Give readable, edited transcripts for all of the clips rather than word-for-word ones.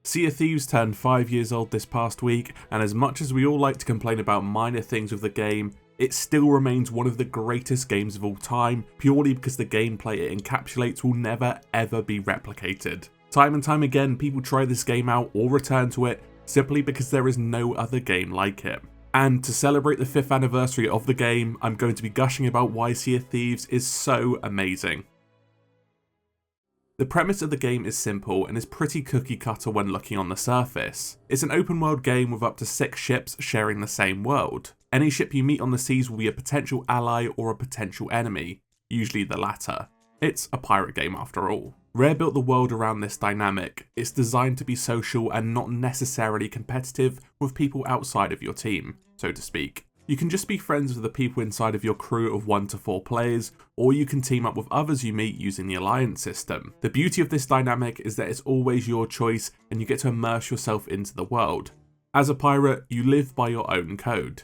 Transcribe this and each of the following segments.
Sea of Thieves turned 5 years old this past week, and as much as we all like to complain about minor things with the game, it still remains one of the greatest games of all time, purely because the gameplay it encapsulates will never ever be replicated. Time and time again, people try this game out or return to it simply because there is no other game like it. And to celebrate the 5th anniversary of the game, I'm going to be gushing about why Sea of Thieves is so amazing. The premise of the game is simple and is pretty cookie cutter when looking on the surface. It's an open world game with up to 6 ships sharing the same world. Any ship you meet on the seas will be a potential ally or a potential enemy, usually the latter. It's a pirate game after all. Rare built the world around this dynamic. It's designed to be social and not necessarily competitive with people outside of your team, so to speak. You can just be friends with the people inside of your crew of 1 to 4 players, or you can team up with others you meet using the alliance system. The beauty of this dynamic is that it's always your choice and you get to immerse yourself into the world. As a pirate, you live by your own code.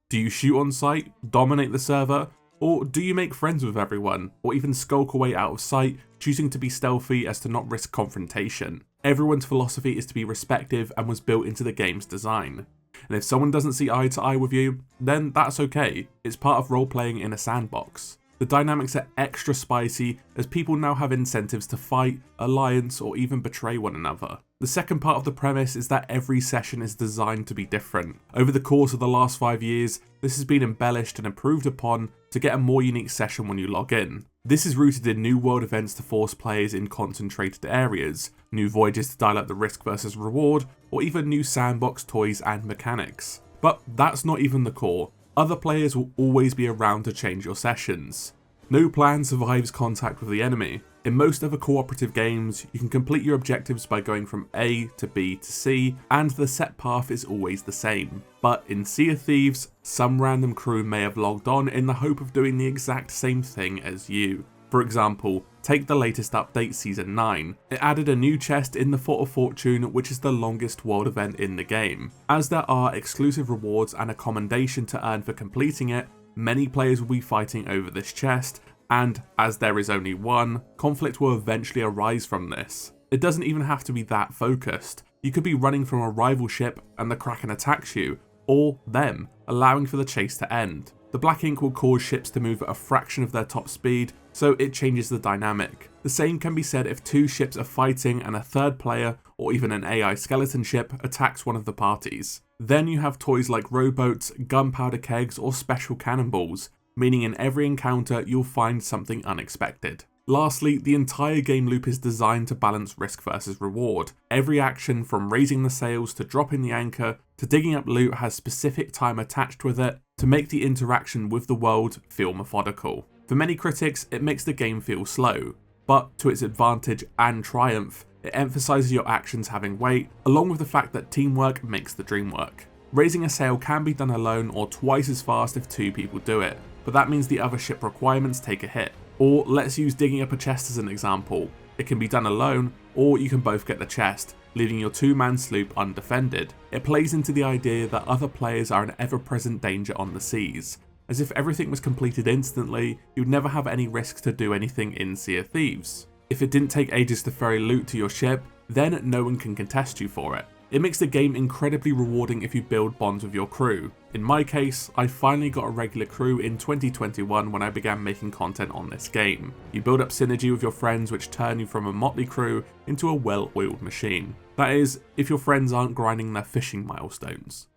Do you shoot on sight, dominate the server, or do you make friends with everyone, or even skulk away out of sight, choosing to be stealthy as to not risk confrontation? Everyone's philosophy is to be respectful and was built into the game's design. And if someone doesn't see eye to eye with you, then that's okay. It's part of role-playing in a sandbox. The dynamics are extra spicy as people now have incentives to fight, alliance, or even betray one another. The second part of the premise is that every session is designed to be different. Over the course of the last 5 years, this has been embellished and improved upon to get a more unique session when you log in. This is rooted in new world events to force players in concentrated areas, new voyages to dial up the risk versus reward, or even new sandbox toys and mechanics. But that's not even the core. Other players will always be around to change your sessions. No plan survives contact with the enemy. In most other cooperative games, you can complete your objectives by going from A to B to C, and the set path is always the same. But in Sea of Thieves, some random crew may have logged on in the hope of doing the exact same thing as you. For example, take the latest update, Season 9. It added a new chest in the Fort of Fortune, which is the longest world event in the game. As there are exclusive rewards and a commendation to earn for completing it, many players will be fighting over this chest, and as there is only one, conflict will eventually arise from this. It doesn't even have to be that focused. You could be running from a rival ship and the Kraken attacks you, or them, allowing for the chase to end. The black ink will cause ships to move at a fraction of their top speed, so it changes the dynamic. The same can be said if 2 ships are fighting and a third player, or even an AI skeleton ship, attacks one of the parties. Then you have toys like rowboats, gunpowder kegs, or special cannonballs, meaning in every encounter you'll find something unexpected. Lastly, the entire game loop is designed to balance risk versus reward. Every action from raising the sails to dropping the anchor to digging up loot has specific time attached with it to make the interaction with the world feel methodical. For many critics, it makes the game feel slow, but to its advantage and triumph, it emphasises your actions having weight, along with the fact that teamwork makes the dream work. Raising a sail can be done alone or twice as fast if 2 people do it, but that means the other ship requirements take a hit. Or let's use digging up a chest as an example. It can be done alone, or you can both get the chest, leaving your 2-man sloop undefended. It plays into the idea that other players are an ever-present danger on the seas. As if everything was completed instantly, you'd never have any risk to do anything in Sea of Thieves. If it didn't take ages to ferry loot to your ship, then no one can contest you for it. It makes the game incredibly rewarding if you build bonds with your crew. In my case, I finally got a regular crew in 2021 when I began making content on this game. You build up synergy with your friends, which turn you from a motley crew into a well-oiled machine. That is, if your friends aren't grinding their fishing milestones.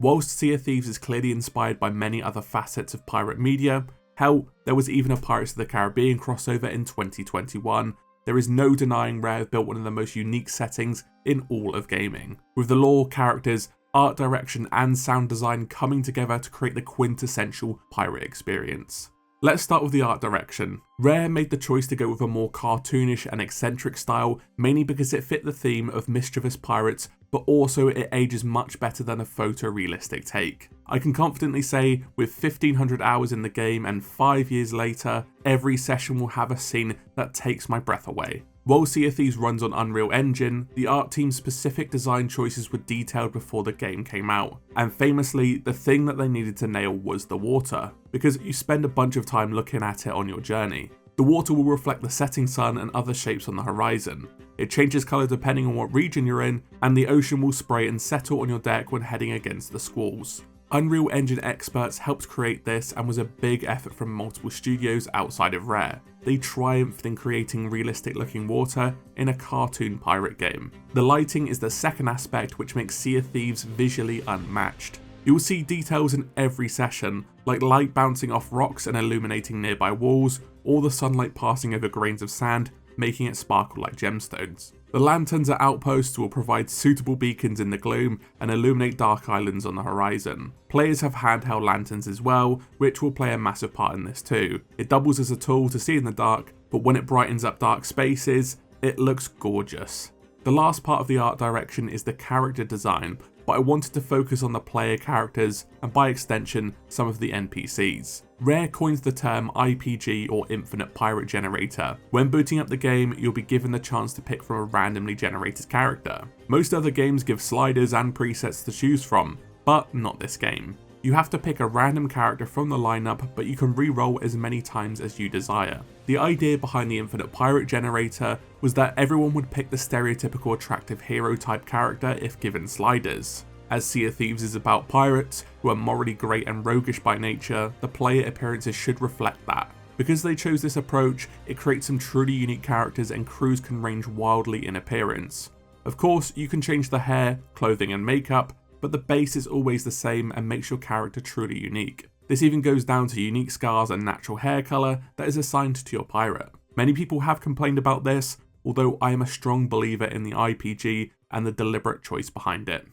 Whilst Sea of Thieves is clearly inspired by many other facets of pirate media, hell, there was even a Pirates of the Caribbean crossover in 2021, there is no denying Rare have built one of the most unique settings in all of gaming, with the lore, characters, art direction and sound design coming together to create the quintessential pirate experience. Let's start with the art direction. Rare made the choice to go with a more cartoonish and eccentric style, mainly because it fit the theme of mischievous pirates, but also it ages much better than a photorealistic take. I can confidently say, with 1500 hours in the game and 5 years later, every session will have a scene that takes my breath away. While Sea of Thieves runs on Unreal Engine, the art team's specific design choices were detailed before the game came out, and famously, the thing that they needed to nail was the water, because you spend a bunch of time looking at it on your journey. The water will reflect the setting sun and other shapes on the horizon. It changes colour depending on what region you're in, and the ocean will spray and settle on your deck when heading against the squalls. Unreal Engine experts helped create this and was a big effort from multiple studios outside of Rare. They triumphed in creating realistic looking water in a cartoon pirate game. The lighting is the second aspect which makes Sea of Thieves visually unmatched. You will see details in every session, like light bouncing off rocks and illuminating nearby walls, or the sunlight passing over grains of sand, making it sparkle like gemstones. The lanterns at outposts will provide suitable beacons in the gloom and illuminate dark islands on the horizon. Players have handheld lanterns as well, which will play a massive part in this too. It doubles as a tool to see in the dark, but when it brightens up dark spaces, it looks gorgeous. The last part of the art direction is the character design, but I wanted to focus on the player characters and by extension some of the NPCs. Rare coins the term IPG or Infinite Pirate Generator. When booting up the game, you'll be given the chance to pick from a randomly generated character. Most other games give sliders and presets to choose from, but not this game. You have to pick a random character from the lineup, but you can re-roll as many times as you desire. The idea behind the Infinite Pirate Generator was that everyone would pick the stereotypical attractive hero type character if given sliders. As Sea of Thieves is about pirates, who are morally great and roguish by nature, the player appearances should reflect that. Because they chose this approach, it creates some truly unique characters and crews can range wildly in appearance. Of course, you can change the hair, clothing and makeup, but the base is always the same and makes your character truly unique. This even goes down to unique scars and natural hair colour that is assigned to your pirate. Many people have complained about this, although I am a strong believer in the IPG and the deliberate choice behind it.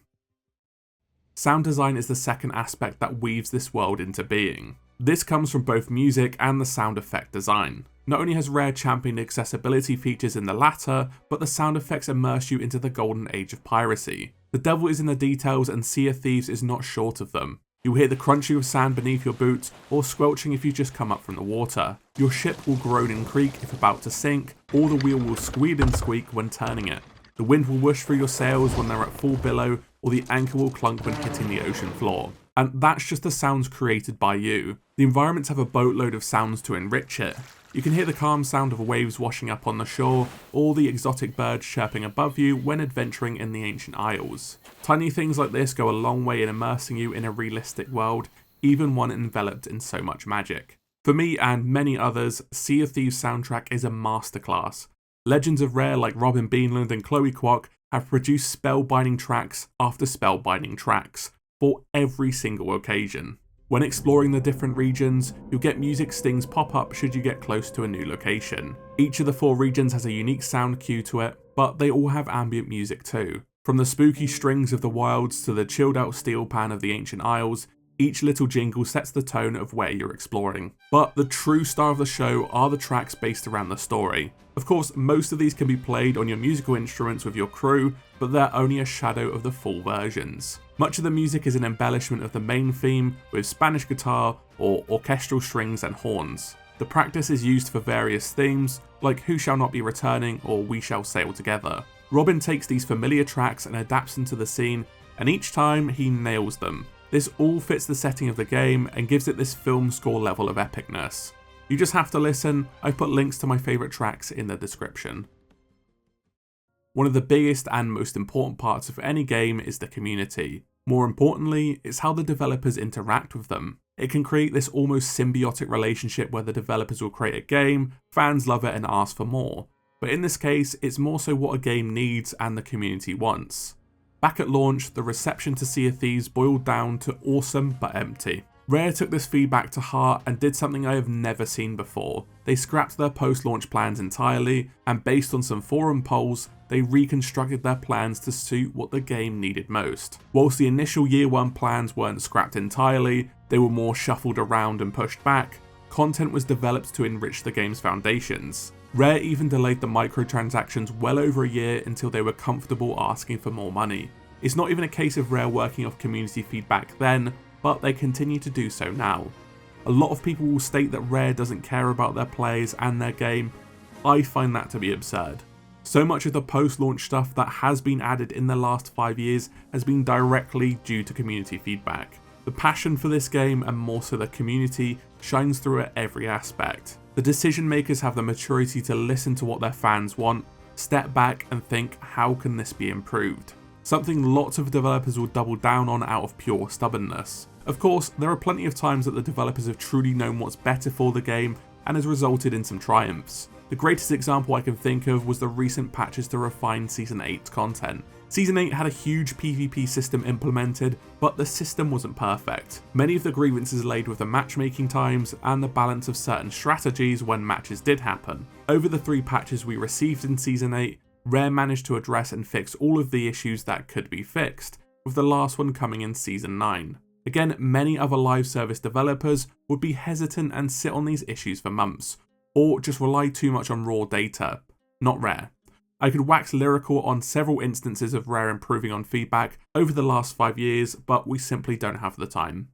Sound design is the second aspect that weaves this world into being. This comes from both music and the sound effect design. Not only has Rare championed accessibility features in the latter, but the sound effects immerse you into the golden age of piracy. The devil is in the details and Sea of Thieves is not short of them. You'll hear the crunching of sand beneath your boots or squelching if you just come up from the water. Your ship will groan and creak if about to sink, or the wheel will squeal and squeak when turning it. The wind will whoosh through your sails when they're at full billow, or the anchor will clunk when hitting the ocean floor. And that's just the sounds created by you. The environments have a boatload of sounds to enrich it. You can hear the calm sound of waves washing up on the shore, or the exotic birds chirping above you when adventuring in the ancient isles. Tiny things like this go a long way in immersing you in a realistic world, even one enveloped in so much magic. For me and many others, Sea of Thieves soundtrack is a masterclass. Legends of Rare like Robin Beanland and Chloe Kwok have produced spellbinding tracks after spellbinding tracks, for every single occasion. When exploring the different regions, you'll get music stings pop up should you get close to a new location. Each of the 4 regions has a unique sound cue to it, but they all have ambient music too. From the spooky strings of the wilds to the chilled out steel pan of the ancient isles, each little jingle sets the tone of where you're exploring. But the true star of the show are the tracks based around the story. Of course, most of these can be played on your musical instruments with your crew, but they're only a shadow of the full versions. Much of the music is an embellishment of the main theme with Spanish guitar or orchestral strings and horns. The practice is used for various themes, like Who Shall Not Be Returning or We Shall Sail Together. Robin takes these familiar tracks and adapts them to the scene, and each time he nails them. This all fits the setting of the game and gives it this film score level of epicness. You just have to listen. I've put links to my favourite tracks in the description. One of the biggest and most important parts of any game is the community. More importantly, it's how the developers interact with them. It can create this almost symbiotic relationship where the developers will create a game, fans love it and ask for more. But in this case, it's more so what a game needs and the community wants. Back at launch, the reception to Sea of Thieves boiled down to awesome but empty. Rare took this feedback to heart and did something I have never seen before. They scrapped their post-launch plans entirely, and based on some forum polls, they reconstructed their plans to suit what the game needed most. Whilst the initial year 1 plans weren't scrapped entirely, they were more shuffled around and pushed back. Content was developed to enrich the game's foundations. Rare even delayed the microtransactions well over a year until they were comfortable asking for more money. It's not even a case of Rare working off community feedback then, but they continue to do so now. A lot of people will state that Rare doesn't care about their players and their game. I find that to be absurd. So much of the post-launch stuff that has been added in the last 5 years has been directly due to community feedback. The passion for this game, and more so the community, shines through at every aspect. The decision makers have the maturity to listen to what their fans want, step back and think, how can this be improved? Something lots of developers will double down on out of pure stubbornness. Of course, there are plenty of times that the developers have truly known what's better for the game and has resulted in some triumphs. The greatest example I can think of was the recent patches to refine Season 8's content. Season 8 had a huge PvP system implemented, but the system wasn't perfect. Many of the grievances laid with the matchmaking times and the balance of certain strategies when matches did happen. Over the 3 patches we received in Season 8, Rare managed to address and fix all of the issues that could be fixed, with the last one coming in Season 9. Again, many other live service developers would be hesitant and sit on these issues for months, or just rely too much on raw data. Not Rare. I could wax lyrical on several instances of Rare improving on feedback over the last 5 years, but we simply don't have the time.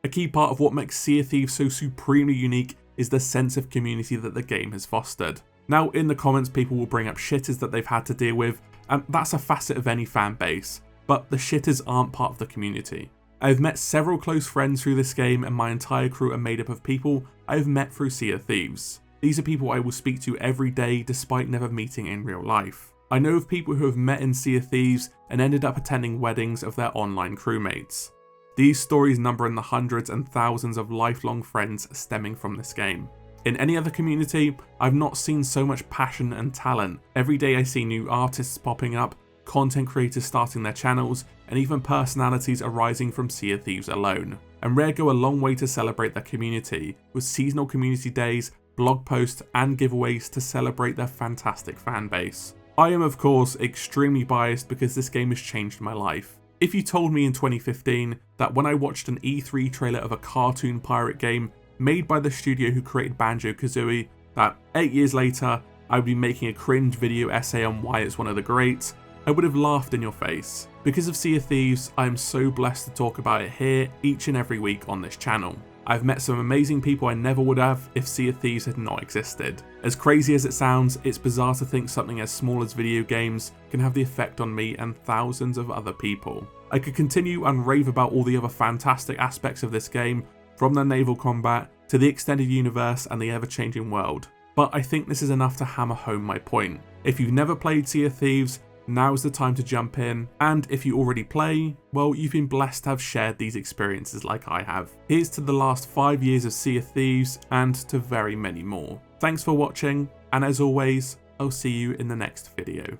A key part of what makes Sea of Thieves so supremely unique is the sense of community that the game has fostered. Now, in the comments, people will bring up shitters that they've had to deal with, and that's a facet of any fan base, but the shitters aren't part of the community. I've met several close friends through this game, and my entire crew are made up of people I've met through Sea of Thieves. These are people I will speak to every day despite never meeting in real life. I know of people who have met in Sea of Thieves and ended up attending weddings of their online crewmates. These stories number in the hundreds and thousands of lifelong friends stemming from this game. In any other community, I've not seen so much passion and talent. Every day I see new artists popping up, content creators starting their channels, and even personalities arising from Sea of Thieves alone. And Rare go a long way to celebrate their community, with seasonal community days, blog posts and giveaways to celebrate their fantastic fan base. I am of course extremely biased because this game has changed my life. If you told me in 2015 that when I watched an E3 trailer of a cartoon pirate game made by the studio who created Banjo-Kazooie, that 8 years later I would be making a cringe video essay on why it's one of the greats, I would have laughed in your face. Because of Sea of Thieves, I am so blessed to talk about it here each and every week on this channel. I've met some amazing people I never would have if Sea of Thieves had not existed. As crazy as it sounds, it's bizarre to think something as small as video games can have the effect on me and thousands of other people. I could continue and rave about all the other fantastic aspects of this game, from the naval combat to the extended universe and the ever-changing world, but I think this is enough to hammer home my point. If you've never played Sea of Thieves, now's the time to jump in, and if you already play, well, you've been blessed to have shared these experiences like I have. Here's to the last 5 years of Sea of Thieves, and to very many more. Thanks for watching, and as always, I'll see you in the next video.